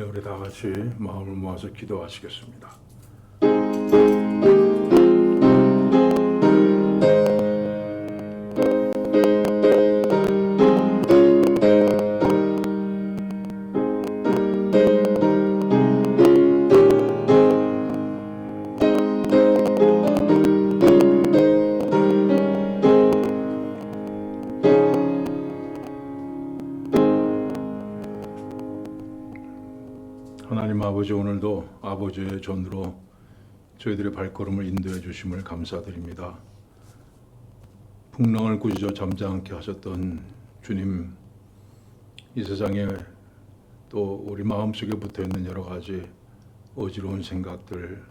우리 다 같이 마음을 모아서 기도하시겠습니다. 하나님 아버지, 오늘도 아버지의 전으로 저희들의 발걸음을 인도해 주심을 감사드립니다. 풍랑을 꾸짖어 잠잠케 하셨던 주님, 이 세상에 또 우리 마음속에 붙어있는 여러 가지 어지러운 생각들,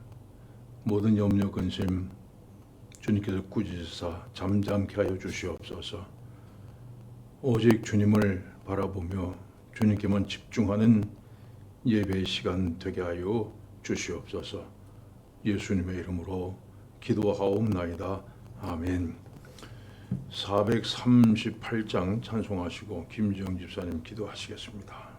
모든 염려 근심 주님께서 꾸짖으사 잠잠케 하여 주시옵소서. 오직 주님을 바라보며 주님께만 집중하는 예배의 시간 되게 하여 주시옵소서. 예수님의 이름으로 기도하옵나이다. 아멘. 438장 찬송하시고 김지영 집사님 기도하시겠습니다.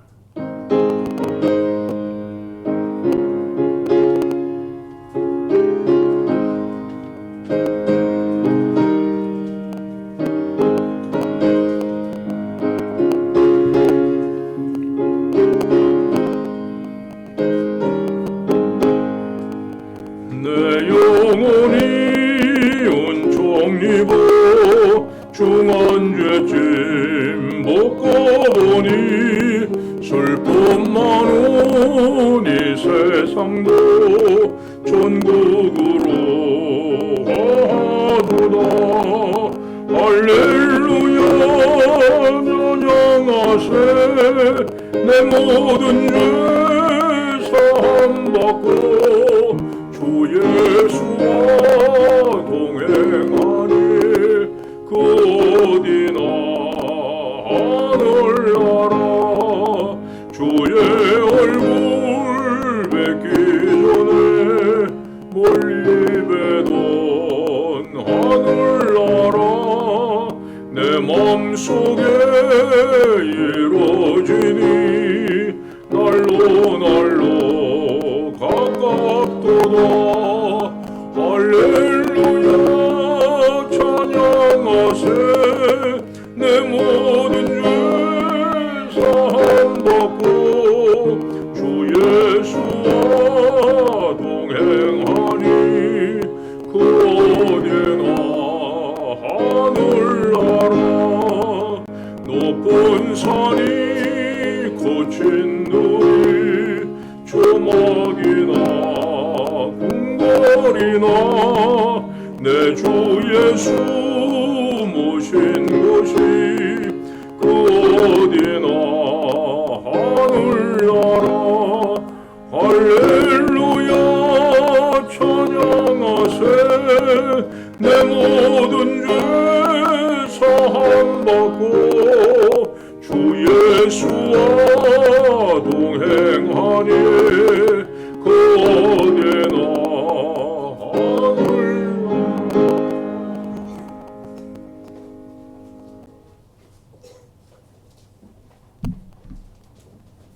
중한죄짐 벗고보니 슬픔 많은 이 세상도 전국으로 하도다. 할렐루야 찬양하세. 내 모든 죄 사함받고 주 예수와 동행하니 그 어디나 하늘나라. 주의 얼굴 뵙기 전에 멀리 뵈던 하늘나라. 내 맘속에 이루어지니 날로 날로 가깝도다. 할렐루야 찬양하세. 내 모든 죄 사함받고 주 예수와 동행하니 그 어디나 하늘나라. 높은 산이 거친 들이 조막이나 궁궐이나 내 주 예수 모신 곳이 그 어디나 하늘나라. 할렐루야 찬양하세. 내 모든 죄 사함받고 주 예수와 동행하니 거대나 하늘.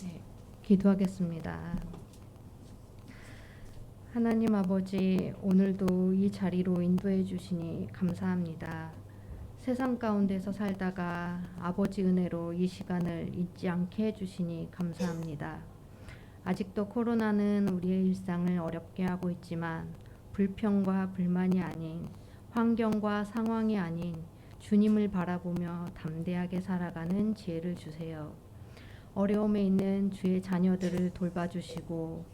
네, 기도하겠습니다. 하나님 아버지, 오늘도 이 자리로 인도해 주시니 감사합니다. 세상 가운데서 살다가 아버지 은혜로 이 시간을 잊지 않게 해주시니 감사합니다. 아직도 코로나는 우리의 일상을 어렵게 하고 있지만 불평과 불만이 아닌, 환경과 상황이 아닌 주님을 바라보며 담대하게 살아가는 지혜를 주세요. 어려움에 있는 주의 자녀들을 돌봐주시고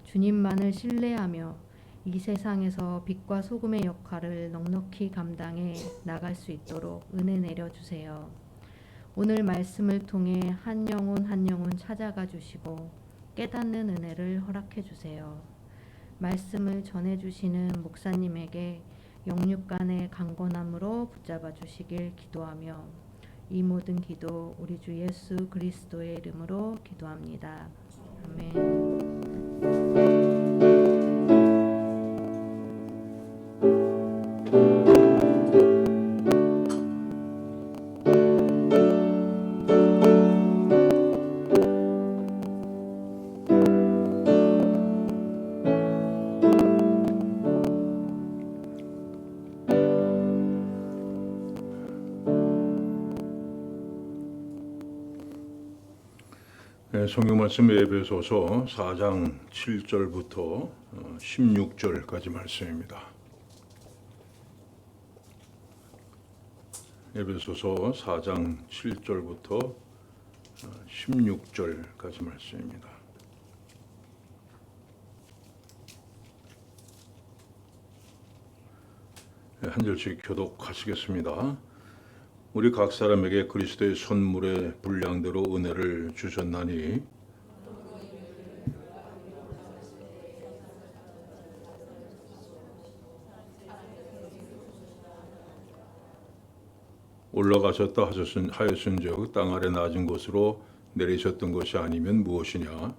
주님만을 신뢰하며 이 세상에서 빛과 소금의 역할을 넉넉히 감당해 나갈 수 있도록 은혜 내려주세요. 오늘 말씀을 통해 한 영혼 한 영혼 찾아가 주시고 깨닫는 은혜를 허락해 주세요. 말씀을 전해주시는 목사님에게 영육간의 강건함으로 붙잡아 주시길 기도하며 이 모든 기도 우리 주 예수 그리스도의 이름으로 기도합니다. 아멘. 성경 말씀 에베소서 4장 7절부터 16절까지 말씀입니다. 에베소서 4장 7절부터 16절까지 말씀입니다. 한 절씩 교독하시겠습니다. 우리 각 사람에게 그리스도의 선물의 분량대로 은혜를 주셨나니 올라가셨다 하였은즉 땅 아래 낮은 곳으로 내리셨던 것이 아니면 무엇이냐?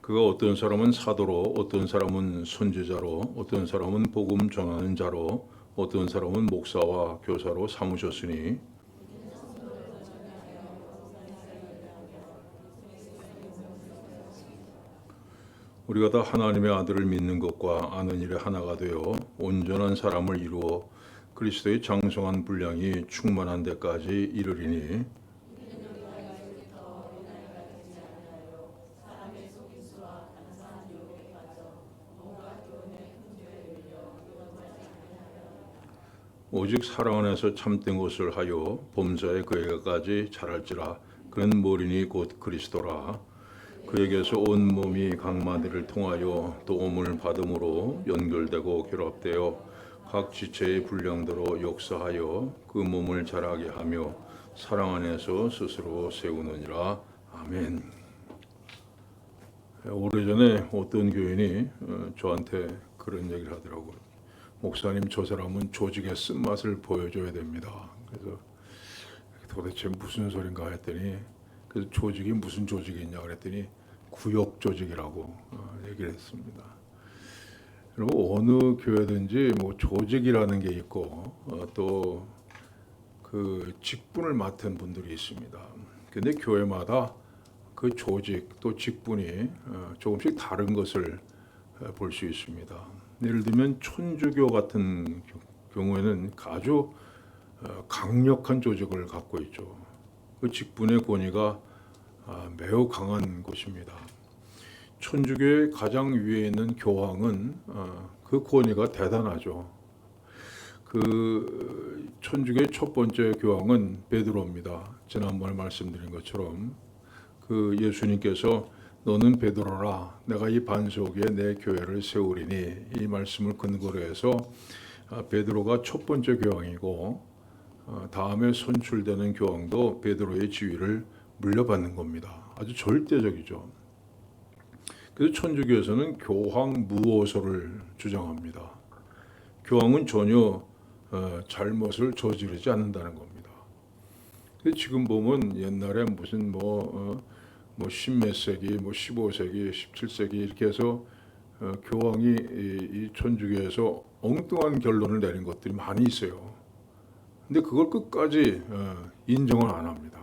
그가 어떤 사람은 사도로, 어떤 사람은 선지자로, 어떤 사람은 복음 전하는 자로, 어떤 사람은 목사와 교사로 삼으셨으니 우리가 다 하나님의 아들을 믿는 것과 아는 일에 하나가 되어 온전한 사람을 이루어 그리스도의 장성한 분량이 충만한 데까지 이르리니 오직 사랑 안에서 참된 것을 하여 범사에 그에게까지 자랄지라. 그는 머리니 곧 그리스도라. 그에게서 온 몸이 각 마디를 통하여 도움을 받음으로 연결되고 결합되어 각 지체의 분량대로 역사하여 그 몸을 자라게 하며 사랑 안에서 스스로 세우느니라. 아멘. 오래전에 어떤 교인이 저한테 그런 얘기를 하더라고요. 목사님, 저 사람은 조직의 쓴맛을 보여줘야 됩니다. 그래서 도대체 무슨 소린가 했더니, 그래서 조직이 무슨 조직이냐 그랬더니 구역 조직이라고 얘기를 했습니다. 여러분, 어느 교회든지 뭐 조직이라는 게 있고 또 그 직분을 맡은 분들이 있습니다. 근데 교회마다 그 조직 또 직분이 조금씩 다른 것을 볼 수 있습니다. 예를 들면 천주교 같은 경우에는 아주 강력한 조직을 갖고 있죠. 그 직분의 권위가 매우 강한 곳입니다. 천주교의 가장 위에 있는 교황은 그 권위가 대단하죠. 그 천주교의 첫 번째 교황은 베드로입니다. 지난번에 말씀드린 것처럼 그 예수님께서 너는 베드로라, 내가 이 반석 위에 내 교회를 세우리니, 이 말씀을 근거로 해서 베드로가 첫 번째 교황이고 다음에 선출되는 교황도 베드로의 지위를 물려받는 겁니다. 아주 절대적이죠. 그래서 천주교에서는 교황 무호소를 주장합니다. 교황은 전혀 잘못을 저지르지 않는다는 겁니다. 근데 지금 보면 옛날에 무슨 뭐 십몇 세기, 뭐 15세기, 17세기 이렇게 해서 교황이 이 천주교에서 엉뚱한 결론을 내린 것들이 많이 있어요. 근데 그걸 끝까지 인정을 안 합니다.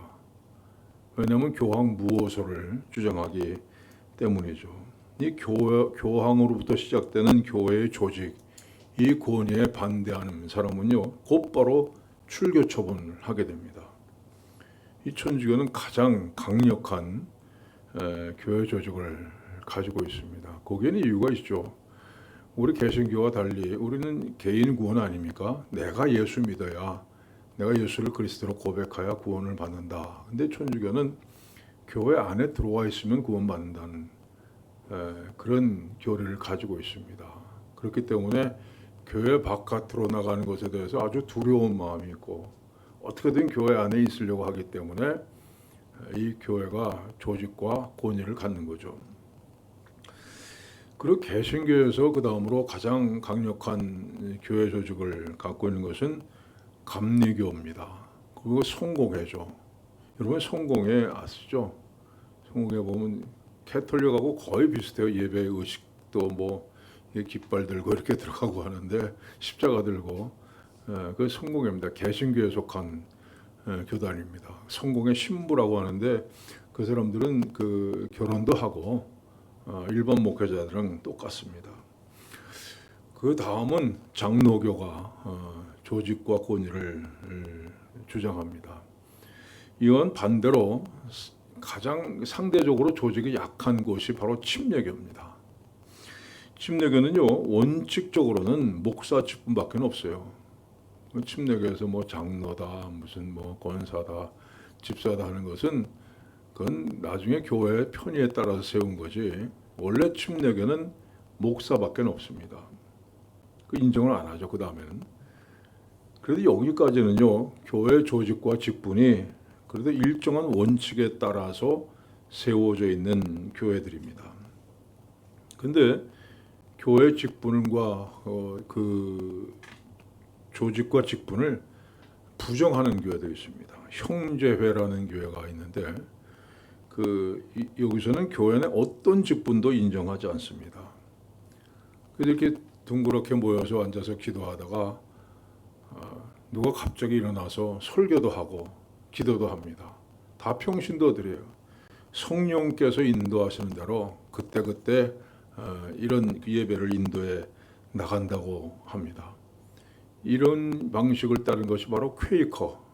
왜냐하면 교황 무호소를 주장하기 때문이죠. 이 교황으로부터 시작되는 교회의 조직, 이 권위에 반대하는 사람은요, 곧바로 출교 처분을 하게 됩니다. 이 천주교는 가장 강력한 교회 조직을 가지고 있습니다. 거기에는 이유가 있죠. 우리 개신교와 달리 우리는 개인 구원 아닙니까? 내가 예수 믿어야, 내가 예수를 그리스도로 고백하여 구원을 받는다. 근데 천주교는 교회 안에 들어와 있으면 구원받는다는 그런 교리를 가지고 있습니다. 그렇기 때문에 교회 바깥으로 나가는 것에 대해서 아주 두려운 마음이 있고 어떻게든 교회 안에 있으려고 하기 때문에 이 교회가 조직과 권위를 갖는 거죠. 그리고 개신교에서 그 다음으로 가장 강력한 교회 조직을 갖고 있는 것은 감리교입니다. 그리고 성공회죠. 여러분 성공회 아시죠? 성공회 보면 캐톨릭하고 거의 비슷해요. 예배 의식도 뭐 깃발 들고 이렇게 들어가고 하는데 십자가 들고 그 성공회입니다. 개신교에 속한 교단입니다. 성공의 신부라고 하는데 그 사람들은 그 결혼도 하고 일반 목회자들은 똑같습니다. 그 다음은 장로교가 조직과 권위를 주장합니다. 이건 반대로 가장 상대적으로 조직이 약한 곳이 바로 침례교입니다. 침례교는요 원칙적으로는 목사 직분밖에 없어요. 침례교에서 뭐 장로다 무슨 뭐 권사다 집사다 하는 것은 그건 나중에 교회의 편의에 따라서 세운 거지 원래 침례교는 목사밖에 없습니다. 그 인정을 안 하죠. 그 다음에는 그래도 여기까지는요 교회 조직과 직분이 그래도 일정한 원칙에 따라서 세워져 있는 교회들입니다. 근데 교회 직분과 그 조직과 직분을 부정하는 교회도 있습니다. 형제회라는 교회가 있는데 여기서는 교회는 어떤 직분도 인정하지 않습니다. 그래서 이렇게 둥그렇게 모여서 앉아서 기도하다가 누가 갑자기 일어나서 설교도 하고 기도도 합니다. 다 평신도들이에요. 성령께서 인도하시는 대로 그때그때 이런 예배를 인도해 나간다고 합니다. 이런 방식을 따른 것이 바로 퀘이커.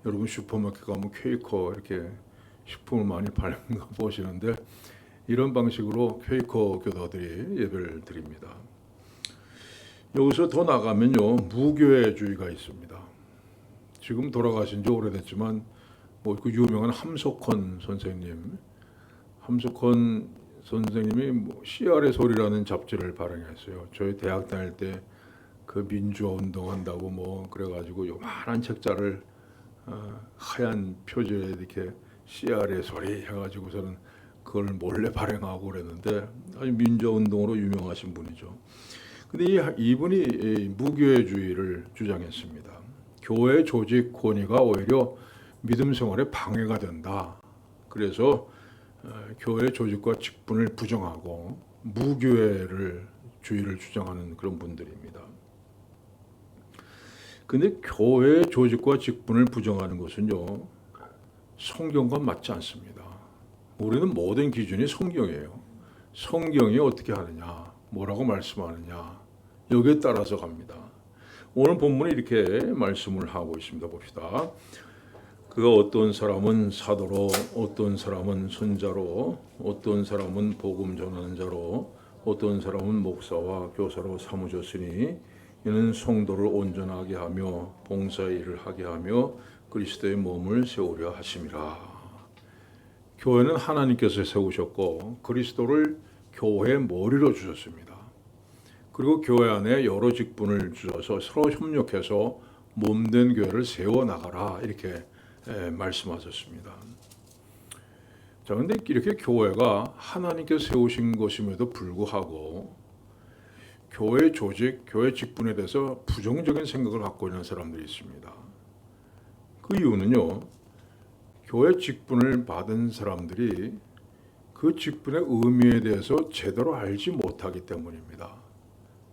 여러분 슈퍼마켓 가면 퀘이커 이렇게 식품을 많이 파는 거 보시는데 이런 방식으로 퀘이커 교도들이 예배를 드립니다. 여기서 더 나가면요 무교회주의가 있습니다. 지금 돌아가신 지 오래됐지만 뭐 그 유명한 함석헌 선생님이 뭐 CR의 소리라는 잡지를 발행했어요. 저희 대학 다닐 때 그 민주화 운동한다고 뭐 그래가지고 요만한 책자를 하얀 표지에 이렇게 CR의 소리 해가지고서는 그걸 몰래 발행하고 그랬는데 아주 민주화 운동으로 유명하신 분이죠. 근데 이분이 무교회주의를 주장했습니다. 교회 조직 권위가 오히려 믿음 생활에 방해가 된다. 그래서 교회 조직과 직분을 부정하고 무교회를 주의를 주장하는 그런 분들입니다. 근데 교회 조직과 직분을 부정하는 것은요 성경과 맞지 않습니다. 우리는 모든 기준이 성경이에요. 성경이 어떻게 하느냐, 뭐라고 말씀하느냐 여기에 따라서 갑니다. 오늘 본문에 이렇게 말씀을 하고 있습니다. 봅시다. 그가 어떤 사람은 사도로, 어떤 사람은 선자로, 어떤 사람은 복음 전하는 자로, 어떤 사람은 목사와 교사로 삼으셨으니 이는 성도를 온전하게 하며 봉사의 일을 하게 하며 그리스도의 몸을 세우려 하심이라. 교회는 하나님께서 세우셨고 그리스도를 교회의 머리로 주셨습니다. 그리고 교회 안에 여러 직분을 주셔서 서로 협력해서 몸된 교회를 세워나가라 이렇게 말씀하셨습니다. 자, 근데 이렇게 교회가 하나님께서 세우신 것임에도 불구하고 교회 조직, 교회 직분에 대해서 부정적인 생각을 갖고 있는 사람들이 있습니다. 그 이유는요, 교회 직분을 받은 사람들이 그 직분의 의미에 대해서 제대로 알지 못하기 때문입니다.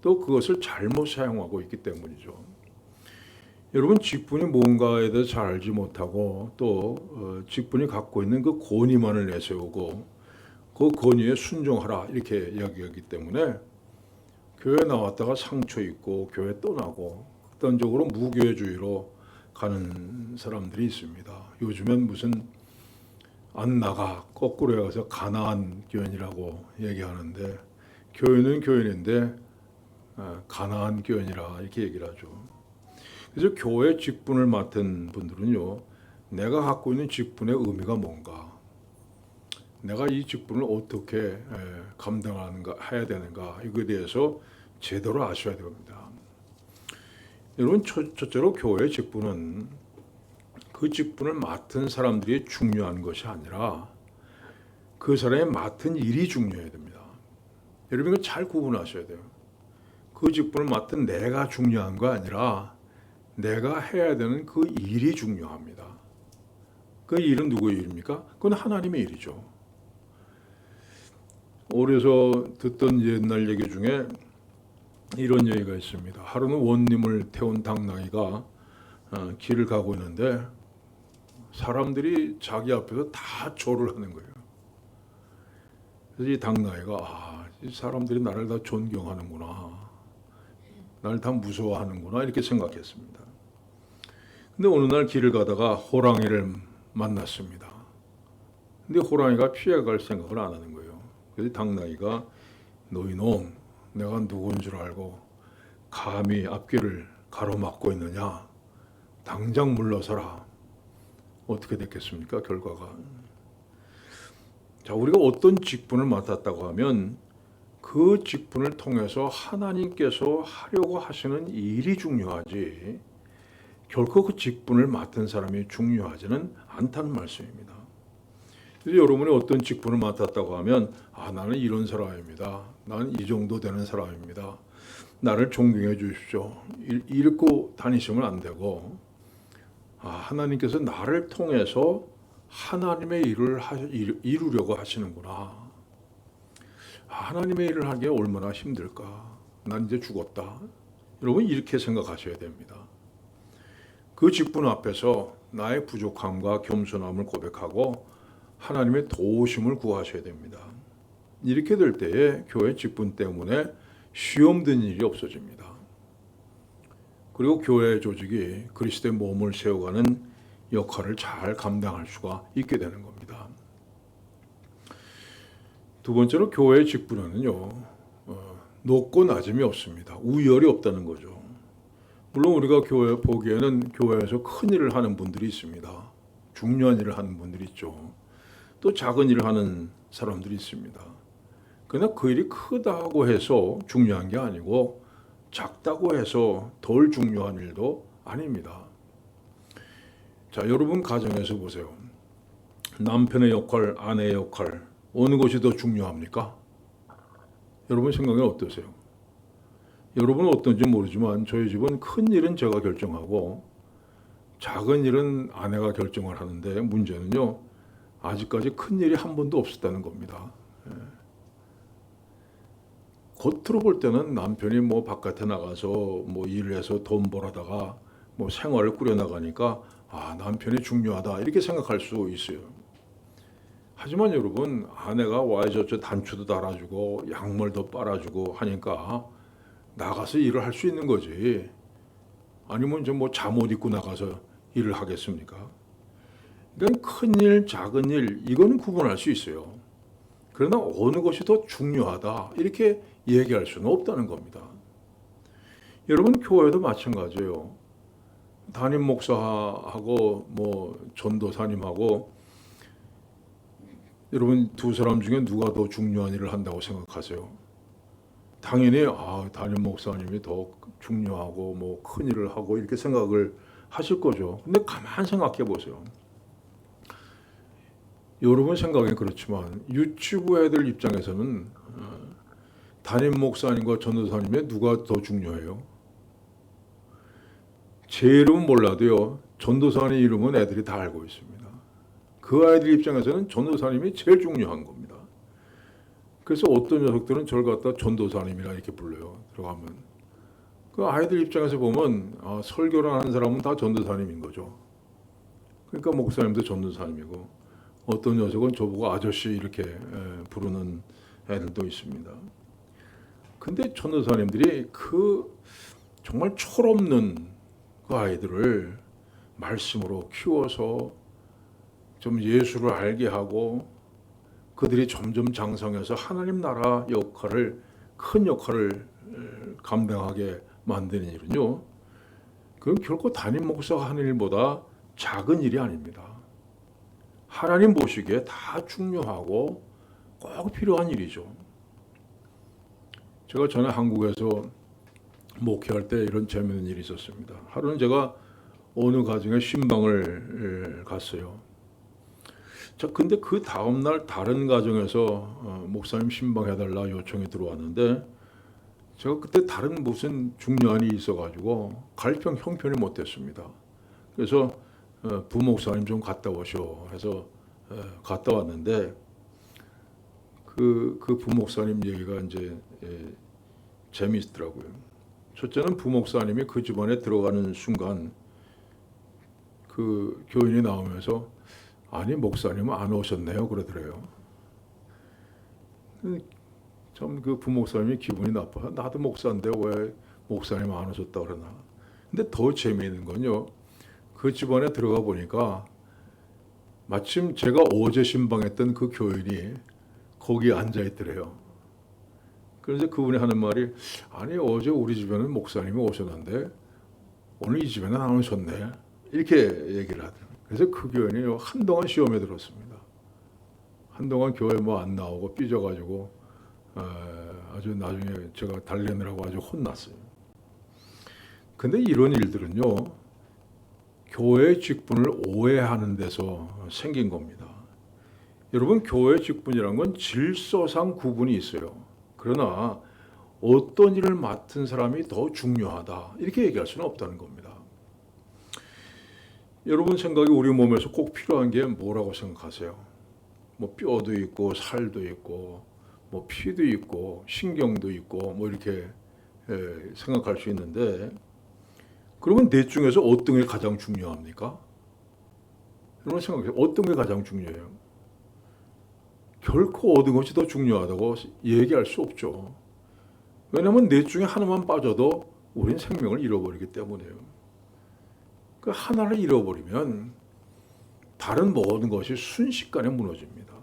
또 그것을 잘못 사용하고 있기 때문이죠. 여러분, 직분이 뭔가에 대해서 잘 알지 못하고 또 직분이 갖고 있는 그 권위만을 내세우고 그 권위에 순종하라 이렇게 이야기하기 때문에 교회 나왔다가 상처 입고 교회 떠나고 극단적으로 무교회주의로 가는 사람들이 있습니다. 요즘엔 무슨 안 나가 거꾸로 해서 가나안 교인이라고 얘기하는데, 교인은 교인인데 가나안 교인이라 이렇게 얘기를 하죠. 그래서 교회 직분을 맡은 분들은요, 내가 갖고 있는 직분의 의미가 뭔가, 내가 이 직분을 어떻게 감당하는가 해야 되는가, 이거에 대해서 제대로 아셔야 됩니다. 여러분, 첫째로 교회 직분은 그 직분을 맡은 사람들이 중요한 것이 아니라 그 사람이 맡은 일이 중요해야 됩니다. 여러분, 이거 잘 구분하셔야 돼요. 그 직분을 맡은 내가 중요한 거 아니라 내가 해야 되는 그 일이 중요합니다. 그 일은 누구의 일입니까? 그건 하나님의 일이죠. 어려서 듣던 옛날 얘기 중에 이런 얘기가 있습니다. 하루는 원님을 태운 당나귀가 길을 가고 있는데 사람들이 자기 앞에서 다 절을 하는 거예요. 그래서 이 당나귀가 이 사람들이 나를 다 존경하는구나, 나를 다 무서워하는구나 이렇게 생각했습니다. 근데 어느 날 길을 가다가 호랑이를 만났습니다. 근데 호랑이가 피해갈 생각을 안 하는 거예요. 그래서 당나귀가 너희 놈, 내가 누군 줄 알고 감히 앞길을 가로막고 있느냐, 당장 물러서라. 어떻게 됐겠습니까? 결과가. 자, 우리가 어떤 직분을 맡았다고 하면 그 직분을 통해서 하나님께서 하려고 하시는 일이 중요하지, 결코 그 직분을 맡은 사람이 중요하지는 않다는 말씀입니다. 그래서 여러분이 어떤 직분을 맡았다고 하면 나는 이런 사람입니다, 나는 이 정도 되는 사람입니다, 나를 존경해 주십시오, 이렇게 다니시면 안 되고, 하나님께서 나를 통해서 하나님의 일을 이루려고 하시는구나, 하나님의 일을 하기에 얼마나 힘들까, 난 이제 죽었다, 여러분 이렇게 생각하셔야 됩니다. 그 직분 앞에서 나의 부족함과 겸손함을 고백하고 하나님의 도우심을 구하셔야 됩니다. 이렇게 될 때에 교회 직분 때문에 시험 든 일이 없어집니다. 그리고 교회 조직이 그리스도의 몸을 세워가는 역할을 잘 감당할 수가 있게 되는 겁니다. 두 번째로 교회 직분에는요, 높고 낮음이 없습니다. 우열이 없다는 거죠. 물론 우리가 교회 보기에는 교회에서 큰 일을 하는 분들이 있습니다. 중요한 일을 하는 분들이 있죠. 또 작은 일을 하는 사람들이 있습니다. 그러나 그 일이 크다고 해서 중요한 게 아니고 작다고 해서 덜 중요한 일도 아닙니다. 자, 여러분 가정에서 보세요. 남편의 역할, 아내의 역할, 어느 것이 더 중요합니까? 여러분 생각은 어떠세요? 여러분은 어떤지 모르지만 저희 집은 큰 일은 제가 결정하고 작은 일은 아내가 결정을 하는데, 문제는요, 아직까지 큰 일이 한 번도 없었다는 겁니다. 겉으로 볼 때는 남편이 뭐 바깥에 나가서 뭐 일을 해서 돈 벌어다가 뭐 생활을 꾸려나가니까 남편이 중요하다 이렇게 생각할 수 있어요. 하지만 여러분, 아내가 와이셔츠 단추도 달아주고 양말도 빨아주고 하니까 나가서 일을 할 수 있는 거지, 아니면 이제 뭐 잠옷 입고 나가서 일을 하겠습니까? 그러니까 큰 일, 작은 일, 이거는 구분할 수 있어요. 그러나 어느 것이 더 중요하다 이렇게 얘기할 수는 없다는 겁니다. 여러분, 교회도 마찬가지예요. 담임 목사하고 뭐 전도사님하고 여러분 두 사람 중에 누가 더 중요한 일을 한다고 생각하세요? 당연히 담임 목사님이 더 중요하고 뭐 큰 일을 하고 이렇게 생각을 하실 거죠. 근데 가만 생각해 보세요. 여러분 생각엔 그렇지만 유치부 애들 입장에서는 담임 목사님과 전도사님의 누가 더 중요해요? 제 이름은 몰라도요, 전도사님 이름은 애들이 다 알고 있습니다. 그 아이들 입장에서는 전도사님이 제일 중요한 겁니다. 그래서 어떤 녀석들은 저를 갖다 전도사님이라 이렇게 불러요. 들어가면 그 아이들 입장에서 보면 설교를 하는 사람은 다 전도사님인 거죠. 그러니까 목사님도 전도사님이고, 어떤 녀석은 저보고 아저씨 이렇게 부르는 애들도 있습니다. 근데 전도사님들이 그 정말 철없는 그 아이들을 말씀으로 키워서 좀 예수를 알게 하고, 그들이 점점 장성해서 하나님 나라 역할을, 큰 역할을 감당하게 만드는 일은요, 그건 결코 담임 목사가 하는 일보다 작은 일이 아닙니다. 하나님 보시기에 다 중요하고 꼭 필요한 일이죠. 제가 전에 한국에서 목회할 때 이런 재미있는 일이 있었습니다. 하루는 제가 어느 가정에 신방을 갔어요. 자, 근데 그 다음날 다른 가정에서 목사님 신방해달라 요청이 들어왔는데, 제가 그때 다른 무슨 중요한 일이 있어가지고 갈 형편이 못 됐습니다. 그래서 부목사님 좀 갔다 오시오 해서 갔다 왔는데, 그 부목사님 얘기가 이제 재미있더라고요. 첫째는 부목사님이 그 집안에 들어가는 순간 그 교인이 나오면서, 아니 목사님은 안 오셨네요 그러더래요. 참 그 부목사님이 기분이 나빠. 나도 목사인데 왜 목사님 안 오셨다 그러나. 근데 더 재미있는 건요, 그 집안에 들어가 보니까 마침 제가 어제 신방했던 그 교인이 거기에 앉아 있더래요. 그래서 그분이 하는 말이, 아니 어제 우리 집에는 목사님이 오셨는데 오늘 이 집에는 안 오셨네, 이렇게 얘기를 하더라고요. 그래서 그 교인이 한동안 시험에 들었습니다. 한동안 교회 뭐 안 나오고 삐져가지고 아주 나중에 제가 달래느라고 아주 혼났어요. 근데 이런 일들은요, 교회 직분을 오해하는 데서 생긴 겁니다. 여러분, 교회 직분이란 건 질서상 구분이 있어요. 그러나 어떤 일을 맡은 사람이 더 중요하다, 이렇게 얘기할 수는 없다는 겁니다. 여러분 생각에 우리 몸에서 꼭 필요한 게 뭐라고 생각하세요? 뭐 뼈도 있고 살도 있고 뭐 피도 있고 신경도 있고 뭐 이렇게 생각할 수 있는데, 그러면 넷 중에서 어떤 게 가장 중요합니까? 여러분 생각해요. 어떤 게 가장 중요해요? 결코 어떤 것이 더 중요하다고 얘기할 수 없죠. 왜냐하면 넷 중에 하나만 빠져도 우리는 생명을 잃어버리기 때문에요. 그 하나를 잃어버리면 다른 모든 것이 순식간에 무너집니다.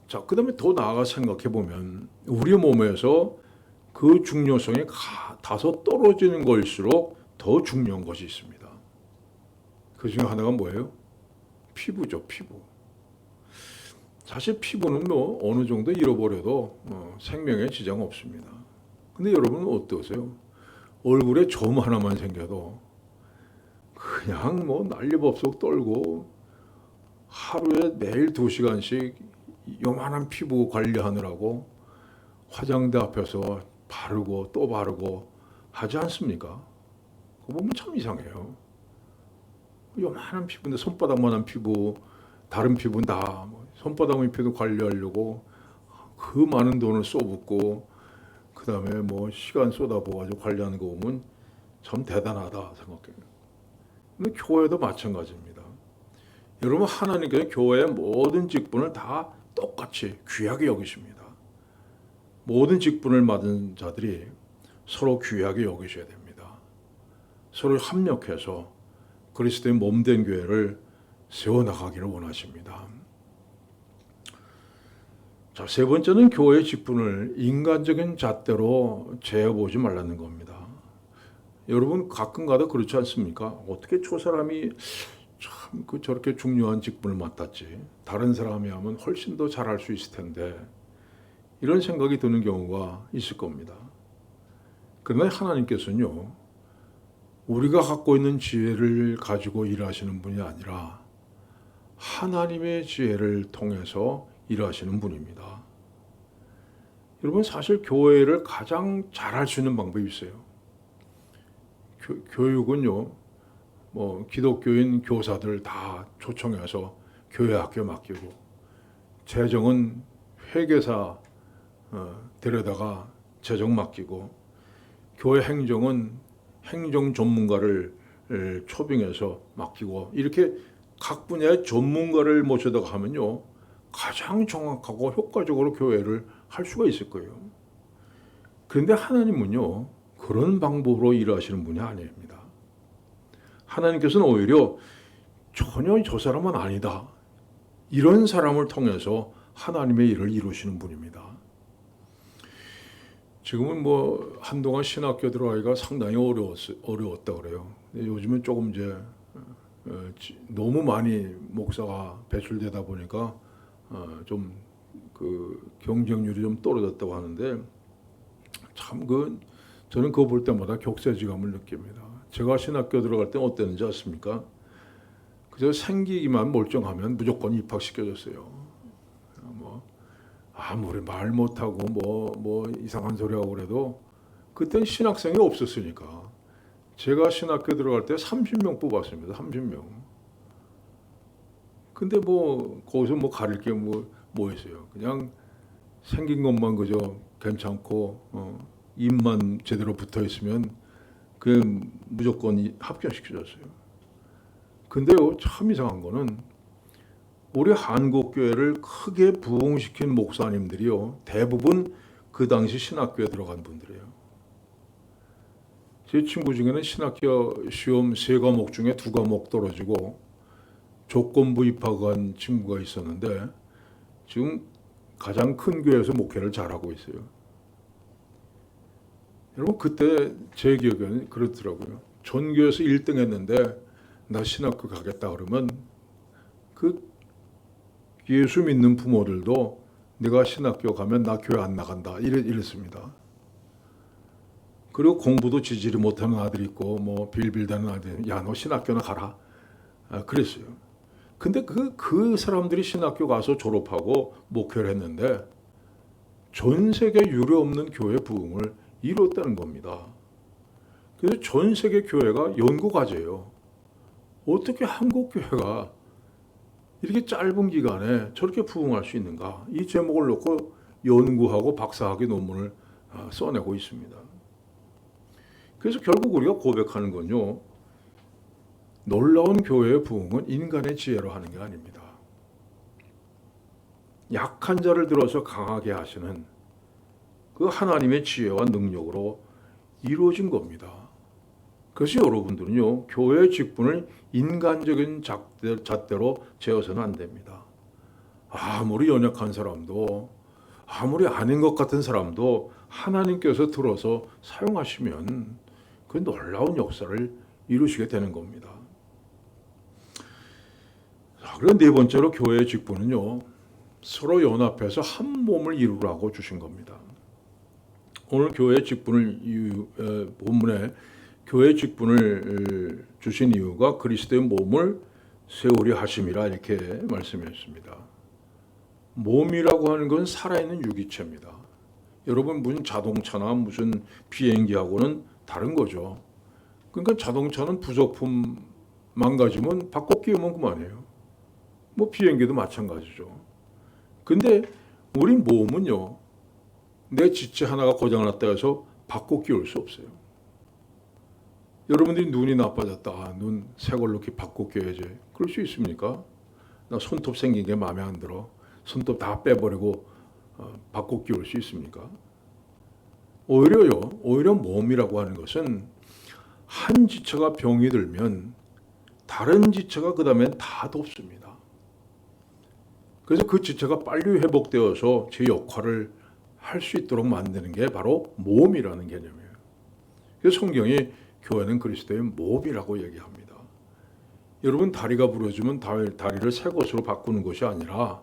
자, 그 다음에 더 나아가 생각해 보면 우리 몸에서 그 중요성이 다소 떨어지는 것일수록 더 중요한 것이 있습니다. 그 중에 하나가 뭐예요? 피부죠, 피부. 사실 피부는 뭐 어느 정도 잃어버려도 생명에 지장 없습니다. 근데 여러분은 어떠세요? 얼굴에 점 하나만 생겨도 그냥 뭐 난리법석 떨고 하루에 매일 2시간씩 요만한 피부 관리하느라고 화장대 앞에서 바르고 또 바르고 하지 않습니까? 그거 보면 참 이상해요. 요만한 피부인데, 손바닥만한 피부, 다른 피부는 다 손바닥만 피부 관리하려고 그 많은 돈을 쏘붓고 그 다음에 뭐 시간 쏟아부어가지고 관리하는 거 보면 참 대단하다 생각해요. 근데 교회도 마찬가지입니다. 여러분, 하나님께서 교회의 모든 직분을 다 똑같이 귀하게 여기십니다. 모든 직분을 맡은 자들이 서로 귀하게 여기셔야 됩니다. 서로 합력해서 그리스도의 몸된 교회를 세워나가기를 원하십니다. 자, 세 번째는 교회의 직분을 인간적인 잣대로 재어보지 말라는 겁니다. 여러분 가끔가다 그렇지 않습니까? 어떻게 저 사람이 참 저렇게 중요한 직분을 맡았지, 다른 사람이 하면 훨씬 더 잘할 수 있을 텐데, 이런 생각이 드는 경우가 있을 겁니다. 그러나 하나님께서는요, 우리가 갖고 있는 지혜를 가지고 일하시는 분이 아니라 하나님의 지혜를 통해서 일하시는 분입니다. 여러분 사실 교회를 가장 잘할 수 있는 방법이 있어요. 교육은요, 뭐 기독교인 교사들 다 초청해서 교회 학교 맡기고, 재정은 회계사 데려다가 재정 맡기고, 교회 행정은 행정 전문가를 초빙해서 맡기고, 이렇게 각 분야의 전문가를 모셔다가 하면요, 가장 정확하고 효과적으로 교회를 할 수가 있을 거예요. 그런데 하나님은요, 그런 방법으로 일하시는 분이 아닙니다. 하나님께서는 오히려 전혀 저 사람은 아니다, 이런 사람을 통해서 하나님의 일을 이루시는 분입니다. 지금은 뭐 한동안 신학교 들어가기가 상당히 어려웠다 그래요. 요즘은 조금 이제 너무 많이 목사가 배출되다 보니까 좀 그 경쟁률이 좀 떨어졌다고 하는데, 참 저는 그거 볼 때마다 격세지감을 느낍니다. 제가 신학교 들어갈 때 어땠는지 아십니까? 그저 생기기만 멀쩡하면 무조건 입학시켜줬어요. 뭐 아무리 말 못하고 뭐 이상한 소리 하고 그래도 그땐 신학생이 없었으니까 제가 신학교 들어갈 때 30명 뽑았습니다. 30명. 근데 뭐 거기서 뭐 가릴 게 뭐 있어요. 그냥 생긴 것만 그저 괜찮고 입만 제대로 붙어 있으면 그 무조건 합격시켜줬어요. 근데요, 참 이상한 거는 우리 한국교회를 크게 부흥시킨 목사님들이요, 대부분 그 당시 신학교에 들어간 분들이에요. 제 친구 중에는 신학교 시험 3과목 중에 2과목 떨어지고 조건부 입학한 친구가 있었는데 지금 가장 큰 교회에서 목회를 잘하고 있어요. 여러분, 그때 제 기억에는 그렇더라고요. 전교에서 1등 했는데 나 신학교 가겠다 그러면 그 예수 믿는 부모들도 내가 신학교 가면 나 교회 안 나간다 이랬습니다. 그리고 공부도 지지를 못하는 아들이 있고 뭐 빌빌대는 아들이, 야 너 신학교나 가라, 그랬어요. 근데 그 사람들이 신학교 가서 졸업하고 목회를 했는데 전 세계 유례 없는 교회 부흥을 이뤘다는 겁니다. 그래서 전 세계 교회가 연구과제예요. 어떻게 한국 교회가 이렇게 짧은 기간에 저렇게 부흥할 수 있는가? 이 제목을 놓고 연구하고 박사학위 논문을 써내고 있습니다. 그래서 결국 우리가 고백하는 건요, 놀라운 교회의 부흥은 인간의 지혜로 하는 게 아닙니다. 약한 자를 들어서 강하게 하시는 그 하나님의 지혜와 능력으로 이루어진 겁니다. 그래서 여러분들은요, 교회 직분을 인간적인 잣대로 재어서는 안 됩니다. 아무리 연약한 사람도, 아무리 아닌 것 같은 사람도 하나님께서 들어서 사용하시면 그 놀라운 역사를 이루시게 되는 겁니다. 그리고 4번째로 교회의 직분은요, 서로 연합해서 한 몸을 이루라고 주신 겁니다. 오늘 교회의 직분을 본문에 교회 직분을 주신 이유가 그리스도의 몸을 세우려 하심이라 이렇게 말씀했습니다. 몸이라고 하는 건 살아있는 유기체입니다. 여러분, 무슨 자동차나 무슨 비행기하고는 다른 거죠. 그러니까 자동차는 부속품 망가지면 바꿔 끼우면 그만이에요. 뭐 비행기도 마찬가지죠. 근데 우리 몸은요, 내 지체 하나가 고장났다 해서 바꿔 끼울 수 없어요. 여러분들이 눈이 나빠졌다, 눈 새 걸로 이렇게 바꿔 끼워야지, 그럴 수 있습니까? 나 손톱 생긴 게 마음에 안 들어, 손톱 다 빼버리고 바꿔 끼울 수 있습니까? 오히려 몸이라고 하는 것은 한 지체가 병이 들면 다른 지체가 그 다음엔 다 돕습니다. 그래서 그 지체가 빨리 회복되어서 제 역할을 할 수 있도록 만드는 게 바로 몸이라는 개념이에요. 그래서 성경이 교회는 그리스도의 몸이라고 얘기합니다. 여러분, 다리가 부러지면 다리를 새 것으로 바꾸는 것이 아니라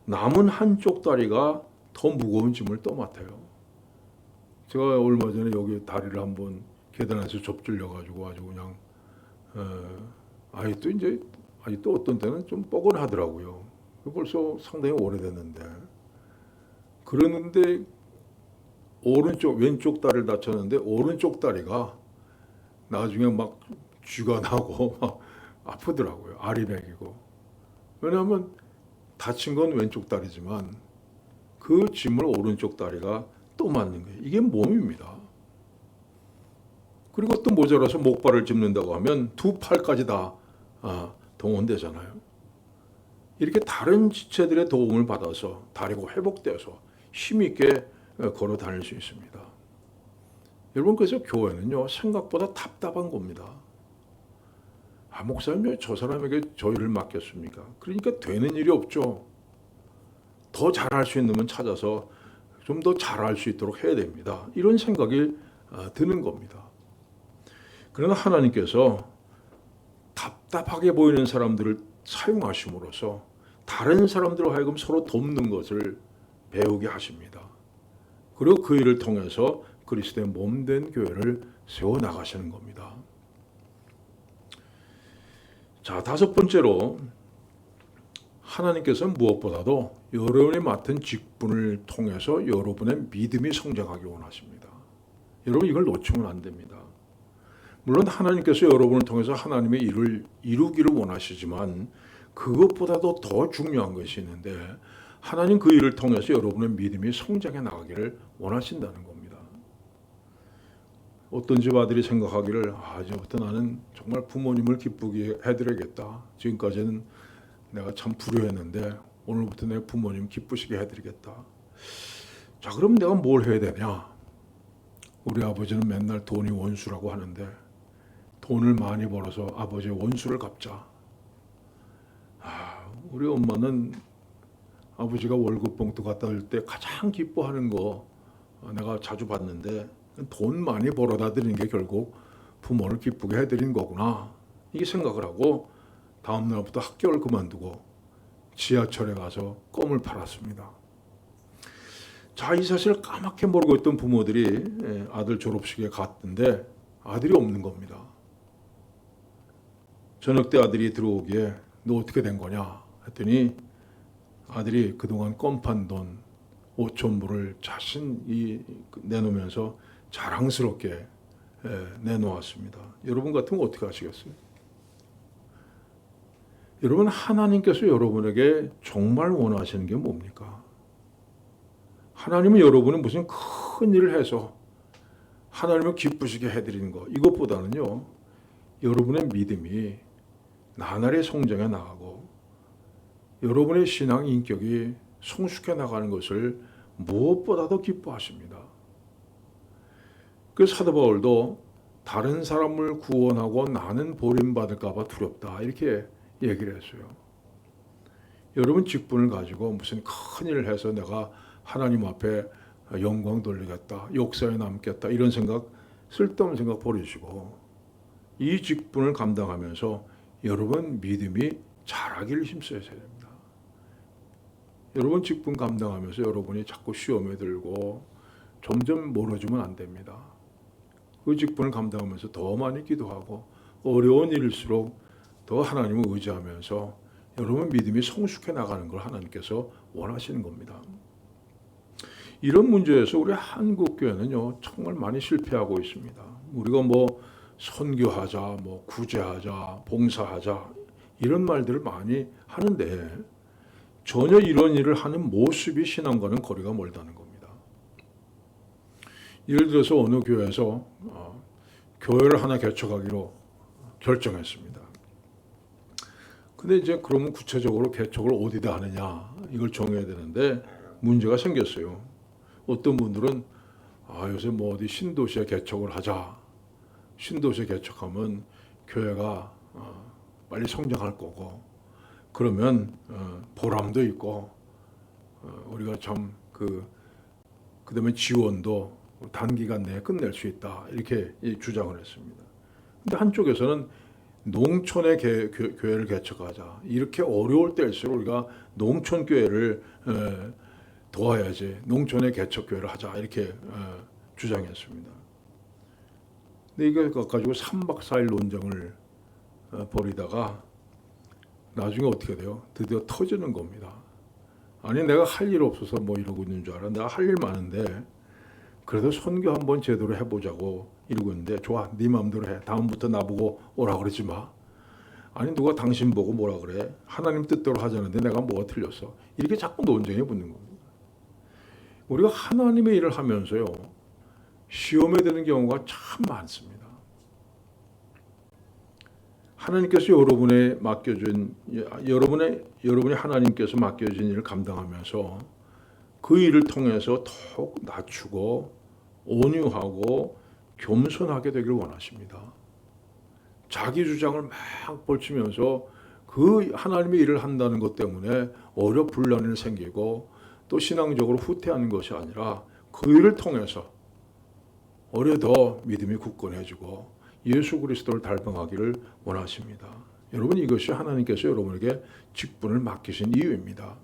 남은 한쪽 다리가 더 무거운 짐을 떠맡아요. 제가 얼마 전에 여기 다리를 한번 계단에서 접질려 가지고 아주 그냥 아직도 어떤 때는 좀 뻐근하더라고요. 벌써 상당히 오래됐는데, 그러는데 왼쪽 다리를 다쳤는데 오른쪽 다리가 나중에 막 쥐가 나고 막 아프더라고요. 알이 배기고. 왜냐하면 다친 건 왼쪽 다리지만 그 짐을 오른쪽 다리가 또 맞는 거예요. 이게 몸입니다. 그리고 또 모자라서 목발을 짚는다고 하면 두 팔까지 다 동원되잖아요. 이렇게 다른 지체들의 도움을 받아서 다리가 회복돼서 힘있게 걸어 다닐 수 있습니다. 여러분, 그래서 교회는요, 생각보다 답답한 겁니다. 목사님, 왜 저 사람에게 저 일을 맡겼습니까? 그러니까 되는 일이 없죠. 더 잘할 수 있는 분 찾아서 좀 더 잘할 수 있도록 해야 됩니다. 이런 생각이 드는 겁니다. 그러나 하나님께서 답답하게 보이는 사람들을 사용하심으로써 다른 사람들로 하여금 서로 돕는 것을 배우게 하십니다. 그리고 그 일을 통해서 그리스도의 몸된 교회를 세워나가시는 겁니다. 자, 다섯 번째로 하나님께서는 무엇보다도 여러분이 맡은 직분을 통해서 여러분의 믿음이 성장하기 원하십니다. 여러분, 이걸 놓치면 안 됩니다. 물론 하나님께서 여러분을 통해서 하나님의 일을 이루기를 원하시지만 그것보다도 더 중요한 것이 있는데 하나님 그 일을 통해서 여러분의 믿음이 성장해 나가기를 원하신다는 겁니다. 어떤 집 아들이 생각하기를 이제부터 나는 정말 부모님을 기쁘게 해드려야겠다. 지금까지는 내가 참 불효했는데 오늘부터 내 부모님 기쁘시게 해드리겠다. 자, 그럼 내가 뭘 해야 되냐? 우리 아버지는 맨날 돈이 원수라고 하는데 돈을 많이 벌어서 아버지의 원수를 갚자. 우리 엄마는 아버지가 월급 봉투 갖다 줄 때 가장 기뻐하는 거 내가 자주 봤는데 돈 많이 벌어다 드리는 게 결국 부모를 기쁘게 해드린 거구나. 이게 생각을 하고 다음 날부터 학교를 그만두고 지하철에 가서 껌을 팔았습니다. 자, 이 사실을 까맣게 모르고 있던 부모들이 아들 졸업식에 갔는데 아들이 없는 겁니다. 저녁 때 아들이 들어오기에 너 어떻게 된 거냐 했더니 아들이 그동안 껌 판 돈 5천 불을 자신이 내놓으면서 자랑스럽게 내놓았습니다. 여러분 같으면 어떻게 하시겠어요? 여러분, 하나님께서 여러분에게 정말 원하시는 게 뭡니까? 하나님은 여러분이 무슨 큰 일을 해서 하나님을 기쁘시게 해드리는 것, 이것보다는요, 여러분의 믿음이 나날이 성장해 나가고 여러분의 신앙 인격이 성숙해 나가는 것을 무엇보다도 기뻐하십니다. 그 사도 바울도 다른 사람을 구원하고 나는 버림받을까 봐 두렵다, 이렇게 얘기를 했어요. 여러분 직분을 가지고 무슨 큰 일을 해서 내가 하나님 앞에 영광 돌리겠다, 역사에 남겠다, 이런 생각, 쓸데없는 생각 버리시고 이 직분을 감당하면서 여러분 믿음이 자라기를 힘써야 됩니다. 여러분 직분 감당하면서 여러분이 자꾸 시험에 들고 점점 멀어지면 안 됩니다. 그 직분을 감당하면서 더 많이 기도하고 어려운 일일수록 더 하나님을 의지하면서 여러분 믿음이 성숙해 나가는 걸 하나님께서 원하시는 겁니다. 이런 문제에서 우리 한국 교회는요, 정말 많이 실패하고 있습니다. 우리가 뭐 선교하자, 뭐 구제하자, 봉사하자, 이런 말들을 많이 하는데 전혀 이런 일을 하는 모습이 신앙과는 거리가 멀다는 겁니다. 예를 들어서 어느 교회에서 교회를 하나 개척하기로 결정했습니다. 근데 이제 그러면 구체적으로 개척을 어디다 하느냐, 이걸 정해야 되는데 문제가 생겼어요. 어떤 분들은 요새 뭐 어디 신도시에 개척을 하자. 신도시에 개척하면 교회가 빨리 성장할 거고, 그러면 보람도 있고 우리가 참 그다음에 지원도 단기간 내에 끝낼 수 있다, 이렇게 주장을 했습니다. 근데 한쪽에서는 농촌의 교회를 개척하자, 이렇게 어려울 때일수록 우리가 농촌 교회를 도와야지 농촌의 개척 교회를 하자, 이렇게 주장했습니다. 근데 이거 가지고 3박 4일 논쟁을 벌이다가 나중에 어떻게 돼요? 드디어 터지는 겁니다. 아니, 내가 할 일 없어서 뭐 이러고 있는 줄 알아. 내가 할 일 많은데 그래도 선교 한번 제대로 해보자고 이러고 있는데 좋아, 네 마음대로 해. 다음부터 나보고 오라 그러지 마. 아니 누가 당신 보고 뭐라 그래? 하나님 뜻대로 하자는데 내가 뭐가 틀렸어? 이렇게 자꾸 논쟁에 붙는 겁니다. 우리가 하나님의 일을 하면서요 시험에 드는 경우가 참 많습니다. 하나님께서 여러분이 하나님께서 맡겨진 일을 감당하면서 그 일을 통해서 더욱 낮추고 온유하고 겸손하게 되길 원하십니다. 자기 주장을 막 펼치면서 그 하나님의 일을 한다는 것 때문에 어렵불란이 생기고 또 신앙적으로 후퇴하는 것이 아니라 그 일을 통해서 오히려 더 믿음이 굳건해지고 예수 그리스도를 닮아가기를 원하십니다. 여러분 이것이 하나님께서 여러분에게 직분을 맡기신 이유입니다.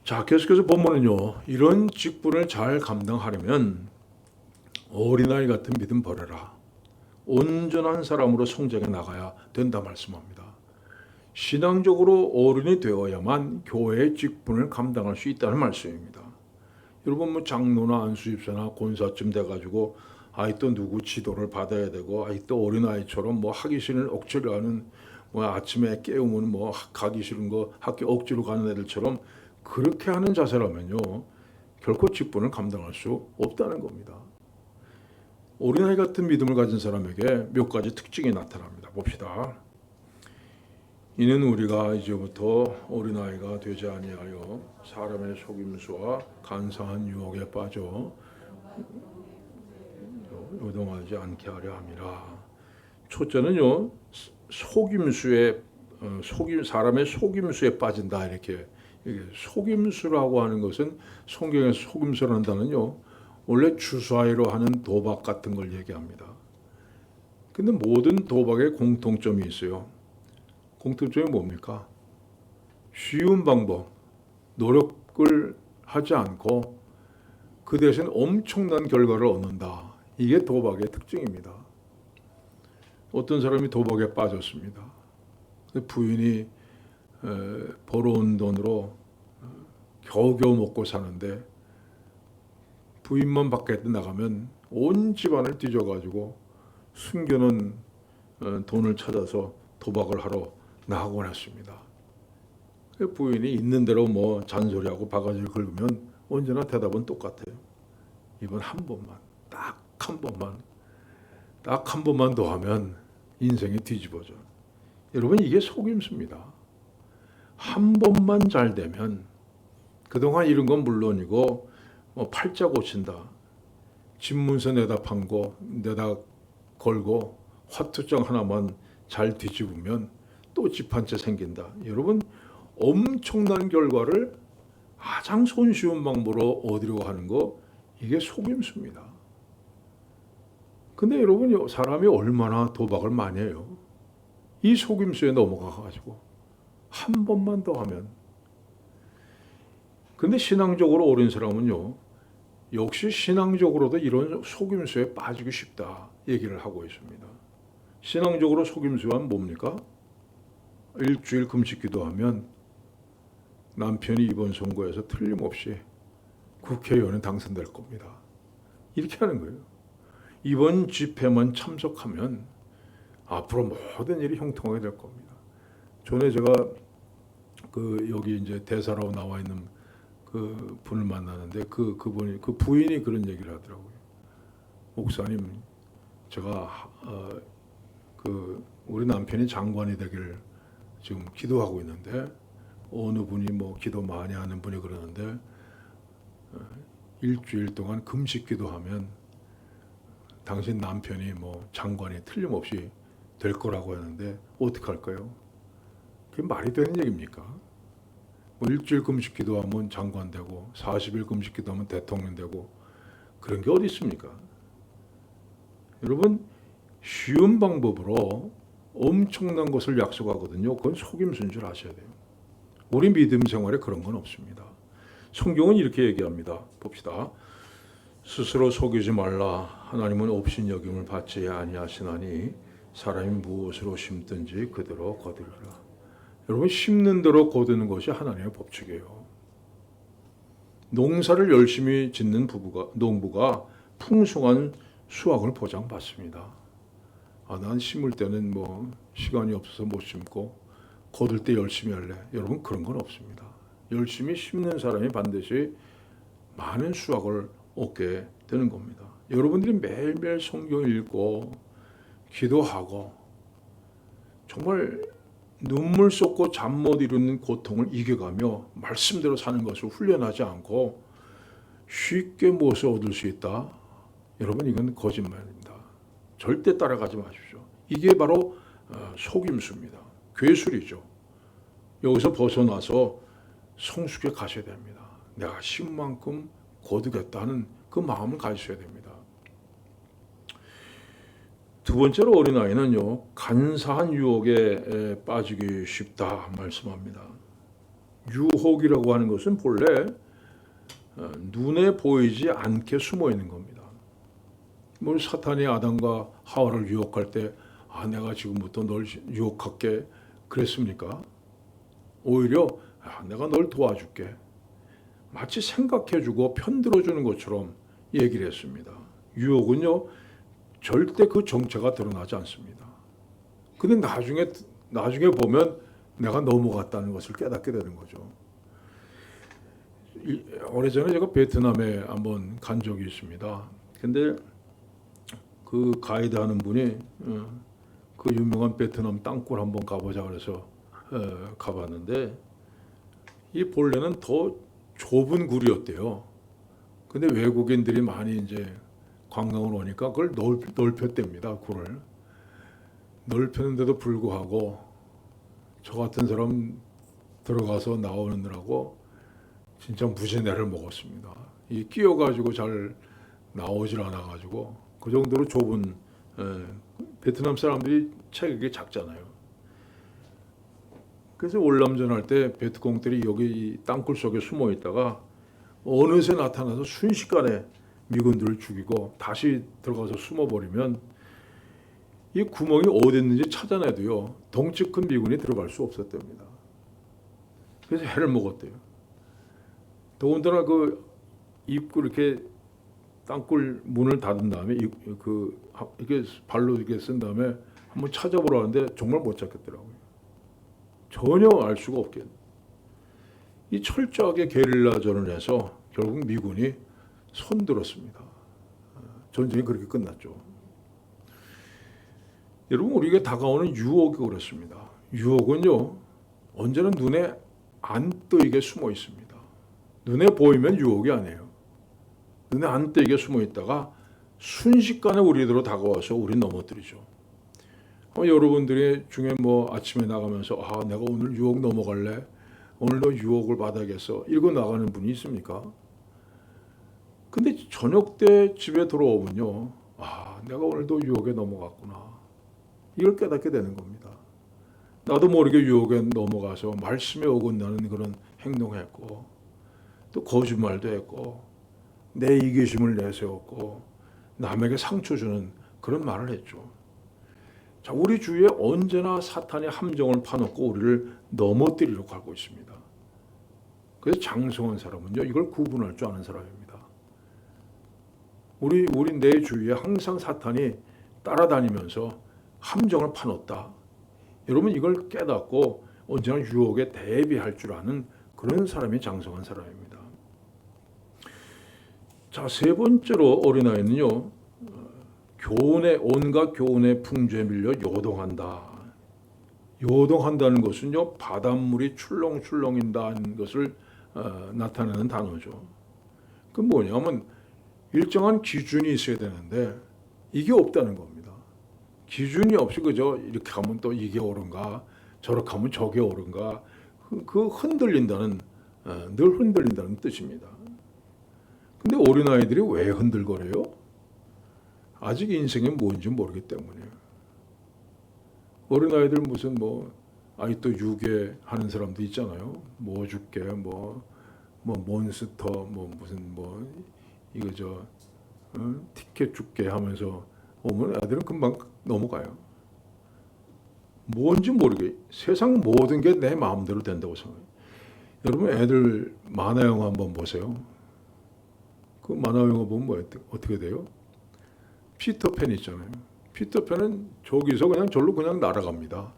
자, 계속해서 보면은요, 이런 직분을 잘 감당하려면 어린아이 같은 믿음 버려라. 온전한 사람으로 성장해 나가야 된다 말씀합니다. 신앙적으로 어른이 되어야만 교회의 직분을 감당할 수 있다는 말씀입니다. 여러분 뭐 장로나 안수집사나 권사쯤 돼가지고 또 누구 지도를 받아야 되고 또 어린아이처럼 뭐 하기 싫은 억지로 하는 뭐 아침에 깨우면 뭐 가기 싫은 거 학교 억지로 가는 애들처럼 그렇게 하는 자세라면요 결코 직분을 감당할 수 없다는 겁니다. 어린아이 같은 믿음을 가진 사람에게 몇 가지 특징이 나타납니다. 봅시다. 이는 우리가 이제부터 어린아이가 되지 아니하여 사람의 속임수와 간사한 유혹에 빠져 요동하지 않게 하려 함이라. 첫째는요 사람의 속임수에 빠진다. 이렇게 속임수라고 하는 것은 성경에서 속임수라는 단어는요 원래 주사위로 하는 도박 같은 걸 얘기합니다. 근데 모든 도박에 공통점이 있어요. 공통점이 뭡니까? 쉬운 방법, 노력을 하지 않고 그 대신 엄청난 결과를 얻는다. 이게 도박의 특징입니다. 어떤 사람이 도박에 빠졌습니다. 부인이 벌어온 돈으로 겨우겨우 먹고 사는데 부인만 밖에 나가면 온 집안을 뒤져가지고 숨겨놓은 돈을 찾아서 도박을 하러 나가곤 했습니다. 부인이 있는 대로 뭐 잔소리하고 바가지를 긁으면 언제나 대답은 똑같아요. 이번 한 번만, 딱 한 번만 더 하면 인생이 뒤집어져. 여러분 이게 속임수입니다. 한 번만 잘 되면 그동안 이런 건 물론이고 뭐 팔자 고친다, 집문서 내다 걸고 화투장 하나만 잘 뒤집으면 또 집 한 채 생긴다. 여러분 엄청난 결과를 가장 손쉬운 방법으로 얻으려고 하는 거 이게 속임수입니다. 근데 여러분 사람이 얼마나 도박을 많이 해요. 이 속임수에 넘어가가지고 한 번만 더 하면. 근데 신앙적으로 옳은 사람은요 역시 신앙적으로도 이런 속임수에 빠지기 쉽다 얘기를 하고 있습니다. 신앙적으로 속임수란 뭡니까? 일주일 금식 기도하면 남편이 이번 선거에서 틀림없이 국회의원에 당선될 겁니다. 이렇게 하는 거예요. 이번 집회만 참석하면 앞으로 모든 일이 형통하게 될 겁니다. 전에 제가 여기 이제 대사라고 나와 있는 그 분을 만나는데 그 부인이 그런 얘기를 하더라고요. 목사님, 제가 우리 남편이 장관이 되길 지금 기도하고 있는데 어느 분이 뭐 기도 많이 하는 분이 그러는데 일주일 동안 금식 기도하면 당신 남편이 뭐 장관이 틀림없이 될 거라고 하는데 어떻게 할까요? 그게 말이 되는 얘기입니까? 뭐 일주일 금식 기도하면 장관 되고 40일 금식 기도하면 대통령 되고 그런 게 어디 있습니까? 여러분 쉬운 방법으로 엄청난 것을 약속하거든요. 그건 속임수인 줄 아셔야 돼요. 우리 믿음 생활에 그런 건 없습니다. 성경은 이렇게 얘기합니다. 봅시다. 스스로 속이지 말라. 하나님은 업신여김을 받지 아니하시나니 사람이 무엇으로 심든지 그대로 거두리라. 여러분 심는 대로 거두는 것이 하나님의 법칙이에요. 농사를 열심히 짓는 농부가 풍성한 수확을 보장받습니다. 난 심을 때는 뭐 시간이 없어서 못 심고 거둘 때 열심히 할래. 여러분 그런 건 없습니다. 열심히 심는 사람이 반드시 많은 수확을 얻게 되는 겁니다. 여러분들이 매일매일 성경 읽고 기도하고 정말 눈물 쏟고 잠 못 이루는 고통을 이겨가며 말씀대로 사는 것을 훈련하지 않고 쉽게 무엇을 얻을 수 있다? 여러분 이건 거짓말입니다. 절대 따라가지 마십시오. 이게 바로 속임수입니다. 괴술이죠. 여기서 벗어나서 성숙에 가셔야 됩니다. 내가 심 만큼 거두겠다는 그 마음을 가지셔야 됩니다. 두 번째로 어린아이는요, 간사한 유혹에 빠지기 쉽다 말씀합니다. 유혹이라고 하는 것은 본래 눈에 보이지 않게 숨어 있는 겁니다. 뭐 사탄이 아담과 하와를 유혹할 때 내가 지금부터 널 유혹할게 그랬습니까? 오히려 내가 널 도와줄게. 마치 생각해주고 편들어주는 것처럼 얘기를 했습니다. 유혹은요, 절대 그 정체가 드러나지 않습니다. 근데 나중에 보면 내가 넘어갔다는 것을 깨닫게 되는 거죠. 오래전에 제가 베트남에 한번 간 적이 있습니다. 근데 그 가이드 하는 분이 그 유명한 베트남 땅굴 한번 가보자 그래서 가봤는데 이 본래는 더 좁은 굴이었대요. 근데 외국인들이 많이 이제 관광을 오니까 그걸 넓혔답니다. 굴을 넓혔는데도 불구하고 저 같은 사람 들어가서 나오느라고 진짜 무지내를 먹었습니다. 이 끼어가지고 잘 나오질 않아가지고 그 정도로 좁은 베트남 사람들이 체격이 작잖아요. 그래서 월남전할 때 베트공들이 여기 이 땅굴 속에 숨어 있다가 어느새 나타나서 순식간에 미군들을 죽이고 다시 들어가서 숨어버리면 이 구멍이 어디 있는지 찾아내도요 덩치 큰 미군이 들어갈 수 없었답니다. 그래서 해를 먹었대요. 더군다나 그 입구 이렇게 땅굴 문을 닫은 다음에 이렇게 발로 이렇게 쓴 다음에 한번 찾아보려 하는데 정말 못 찾겠더라고요. 전혀 알 수가 없게. 이 철저하게 게릴라전을 해서 결국 미군이 손들었습니다. 전쟁이 그렇게 끝났죠. 여러분 우리에게 다가오는 유혹이 그렇습니다. 유혹은요 언제나 눈에 안 띄게 숨어 있습니다. 눈에 보이면 유혹이 아니에요. 눈에 안 띄게 숨어 있다가 순식간에 우리들로 다가와서 우리 넘어뜨리죠. 여러분들이 중에 뭐 아침에 나가면서 내가 오늘 유혹 넘어갈래? 오늘도 유혹을 받아야겠어. 이러고 나가는 분이 있습니까? 근데 저녁 때 집에 들어오면요. 내가 오늘도 유혹에 넘어갔구나. 이걸 깨닫게 되는 겁니다. 나도 모르게 유혹에 넘어가서 말씀에 어긋나는 그런 행동했고 또 거짓말도 했고 내 이기심을 내세웠고 남에게 상처 주는 그런 말을 했죠. 자, 우리 주위에 언제나 사탄의 함정을 파놓고 우리를 넘어뜨리려고 하고 있습니다. 그래서 장성한 사람은요 이걸 구분할 줄 아는 사람입니다. 우리 내 주위에 항상 사탄이 따라다니면서 함정을 파놓다. 여러분 이걸 깨닫고 언제나 유혹에 대비할 줄 아는 그런 사람이 장성한 사람입니다. 자, 세 번째로 어린아이는요. 온갖 교훈의 풍조에 밀려 요동한다. 요동한다는 것은요. 바닷물이 출렁출렁인다는 것을 나타내는 단어죠. 그 뭐냐면 일정한 기준이 있어야 되는데 이게 없다는 겁니다. 기준이 없이 그저 이렇게 하면 또 이게 옳은가 저렇게 하면 저게 옳은가 그 흔들린다는 늘 흔들린다는 뜻입니다. 근데 어린아이들이 왜 흔들거려요? 아직 인생이 뭔지 모르기 때문이에요. 어린아이들 무슨 아직도 유괴하는 사람도 있잖아요. 뭐 줄게 몬스터 이거 티켓 줄게 하면서 오면 애들은 금방 넘어가요. 뭔지 모르게 세상 모든 게 내 마음대로 된다고 생각해요. 여러분 애들 만화 영화 한번 보세요. 그 만화 영화 보면 뭐 어떻게 돼요? 피터팬 있잖아요. 피터팬은 저기서 그냥 절로 그냥 날아갑니다.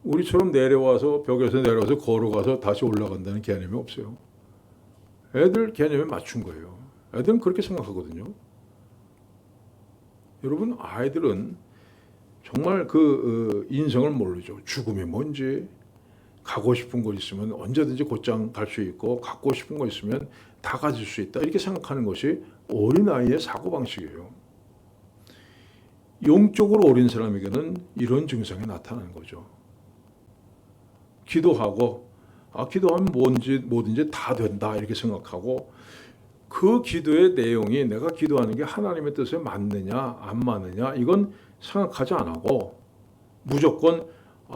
우리처럼 내려와서 벽에서 내려와서 걸어가서 다시 올라간다는 개념이 없어요. 애들 개념에 맞춘 거예요. 애들은 그렇게 생각하거든요. 여러분, 아이들은 정말 그 인생을 모르죠. 죽음이 뭔지, 가고 싶은 거 있으면 언제든지 곧장 갈 수 있고, 갖고 싶은 거 있으면 다 가질 수 있다, 이렇게 생각하는 것이 어린아이의 사고방식이에요. 영적으로 어린 사람에게는 이런 증상이 나타나는 거죠. 기도하고 기도하면 뭐든지 다 된다 이렇게 생각하고, 그 기도의 내용이 내가 기도하는 게 하나님의 뜻에 맞느냐 안 맞느냐 이건 생각하지 안 하고, 무조건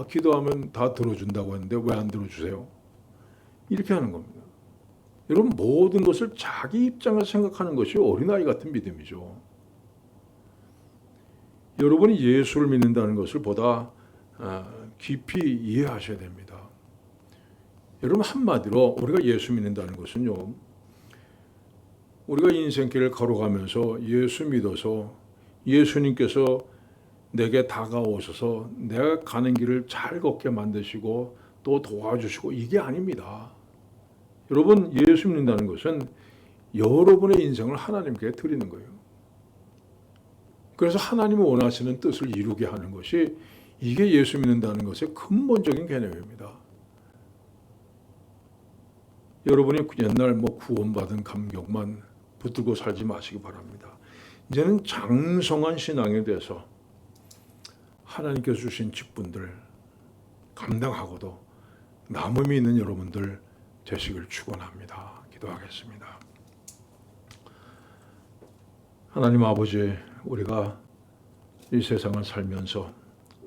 기도하면 다 들어준다고 했는데 왜 안 들어주세요? 이렇게 하는 겁니다. 여러분, 모든 것을 자기 입장에서 생각하는 것이 어린아이 같은 믿음이죠. 여러분이 예수를 믿는다는 것을 보다 깊이 이해하셔야 됩니다. 여러분, 한마디로 우리가 예수 믿는다는 것은요, 우리가 인생길을 걸어가면서 예수 믿어서 예수님께서 내게 다가오셔서 내가 가는 길을 잘 걷게 만드시고 또 도와주시고, 이게 아닙니다. 여러분, 예수 믿는다는 것은 여러분의 인생을 하나님께 드리는 거예요. 그래서 하나님이 원하시는 뜻을 이루게 하는 것이, 이게 예수 믿는다는 것의 근본적인 개념입니다. 여러분이 옛날 구원받은 감격만 붙들고 살지 마시기 바랍니다. 이제는 장성한 신앙에 대해서 하나님께서 주신 직분들 감당하고도 남음이 있는 여러분들 되시길 축원합니다. 기도하겠습니다. 하나님 아버지, 우리가 이 세상을 살면서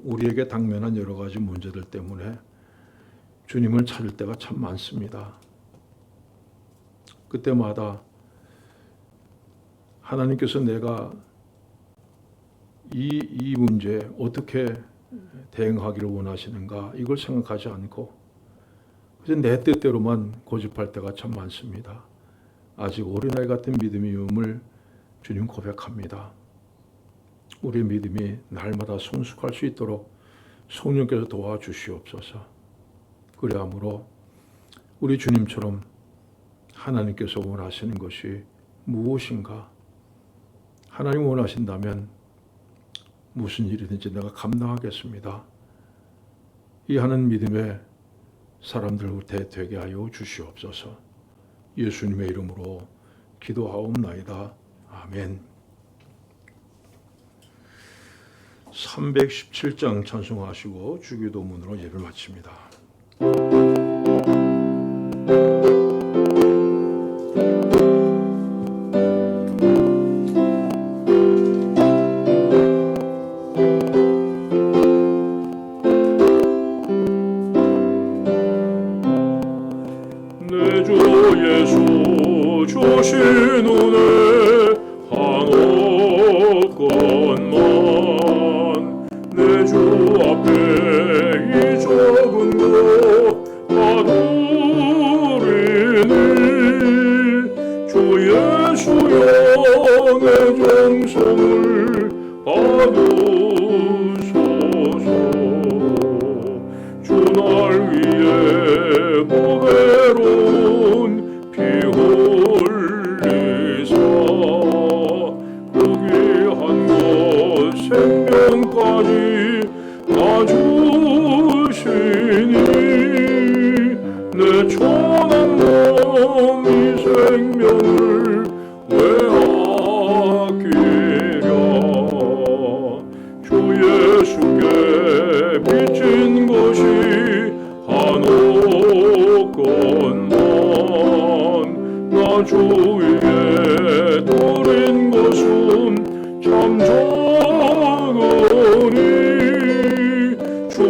우리에게 당면한 여러 가지 문제들 때문에 주님을 찾을 때가 참 많습니다. 그때마다 하나님께서 내가 이 문제에 어떻게 대응하기를 원하시는가, 이걸 생각하지 않고 그래서 내 뜻대로만 고집할 때가 참 많습니다. 아직 어린아이 같은 믿음임을 주님 고백합니다. 우리의 믿음이 날마다 성숙할 수 있도록 성령께서 도와주시옵소서. 그리함으로 우리 주님처럼 하나님께서 원하시는 것이 무엇인가, 하나님 원하신다면 무슨 일이든지 내가 감당하겠습니다, 이 하는 믿음의 사람들 되게 하여 주시옵소서. 예수님의 이름으로 기도하옵나이다. 아멘. 317장 찬송하시고 주기도문으로 예배를 마칩니다. 내 주 예수 주신 은혜 한없 것만, 내 주 앞에 이 적은 것 아두리니, 주 예수여 내 정성을 받으소서. 주 날 위해 보배로운 피 흘리사, 그 귀한 것 생명까지 다 주시니, 내 천한 몸 이 생명을 왜 아끼랴. 주 예수께 빚진 것이 한없 것만, 나 주 위에 돌린 것은 참 적으니, 주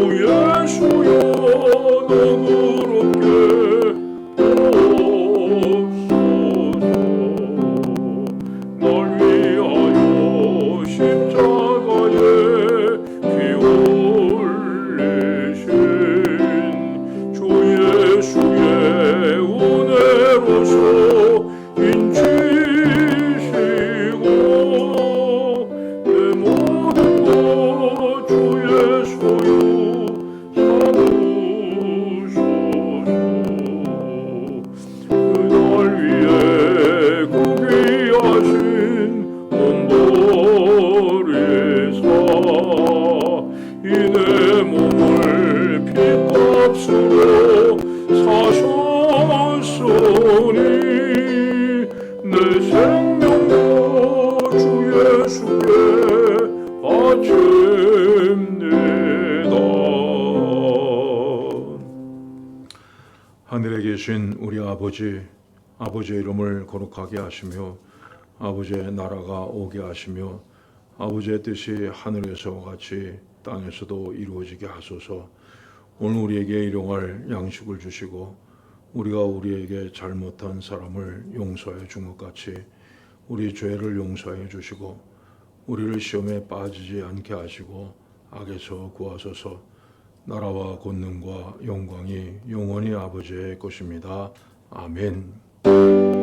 계신 우리 아버지의 이름을 거룩하게 하시며 아버지의 나라가 오게 하시며 아버지의 뜻이 하늘에서와 같이 땅에서도 이루어지게 하소서. 오늘 우리에게 일용할 양식을 주시고 우리가 우리에게 잘못한 사람을 용서해 준 것 같이 우리 죄를 용서해 주시고 우리를 시험에 빠지지 않게 하시고 악에서 구하소서. 나라와 권능과 영광이 영원히 아버지의 것입니다. 아멘.